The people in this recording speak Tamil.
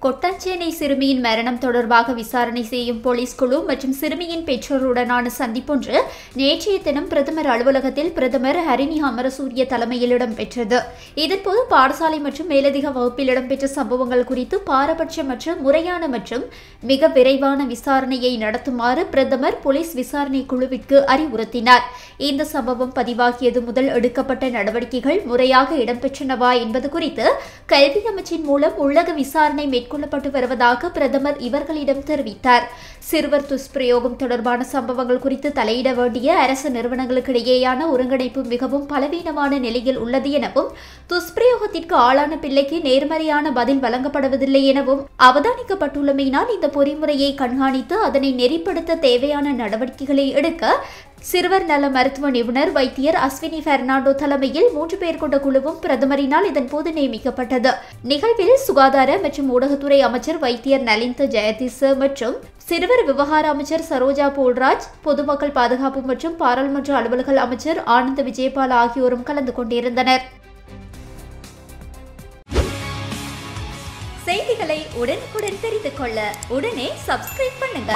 கொட்டாஞ்சேனை சிறுமியின் மரணம் தொடர்பாக விசாரணை செய்யும் போலீஸ் குழு மற்றும் சிறுமியின் பெற்றோருடனான சந்திப்பொன்று நேற்றைய தினம் பிரதமர் அலுவலகத்தில் பிரதமர் ஹரிணி அமரசூரிய தலைமையில் இடம்பெற்றது. இதன்போது பாடசாலை மற்றும் மேலதிக வகுப்பில் இடம்பெற்ற சம்பவங்கள் குறித்து பாரபட்சமற்ற முறையான மற்றும் மிக விரைவான விசாரணையை நடத்துமாறு பிரதமர் போலீஸ் விசாரணை குழுவிற்கு அறிவுறுத்தினார். இந்த சம்பவம் பதிவாகியது முதல் எடுக்கப்பட்ட நடவடிக்கைகள் முறையாக இடம்பெற்றனவா என்பது குறித்து கல்வி அமைச்சின் மூலம் உள்ளக விசாரணை மேற்கொள்ளப்பட்டு வருவதாக பிரதமர் இவர்களிடம் தெரிவித்தார். சிறுவர் துஷ்பிரயோகம் தொடர்பான சம்பவங்கள் குறித்து தலையிட வேண்டிய அரசு நிறுவனங்களுக்கிடையேயான ஒருங்கிணைப்பு மிகவும் பலவீனமான நிலையில் உள்ளது எனவும், துஷ்பிரயோகத்திற்கு ஆளான பிள்ளைக்கு நேர்மறையான பதில் வழங்கப்படுவதில்லை எனவும் அவதானிக்கப்பட்டுள்ளமையினால் இந்த பொறிமுறையை கண்காணித்து அதனை நெறிப்படுத்த தேவையான நடவடிக்கைகளை எடுக்க சிறுவர் நல மருத்துவ நிபுணர் வைத்தியர் அஸ்வினி பெர்னாண்டோ தலைமையில் 3 பேர் கொண்ட குழுவும் பிரதமரினால் இதன்போது நியமிக்கப்பட்டது. நிகழ்வில் சுகாதார மற்றும் ஊடகத்துறை அமைச்சர் வைத்தியர் நலிந்த ஜெயதிச மற்றும் சிறுவர் விவகார அமைச்சர் சரோஜா போல்ராஜ், பொதுமக்கள் பாதுகாப்பு மற்றும் பாராளுமன்ற அலுவல்கள் அமைச்சர் ஆனந்த விஜயபால் ஆகியோரும் கலந்து கொண்டிருந்தனர். செய்திகளை உடனுக்குடன் தெரிந்து கொள்ள உடனே சப்ஸ்கிரைப் பண்ணுங்க.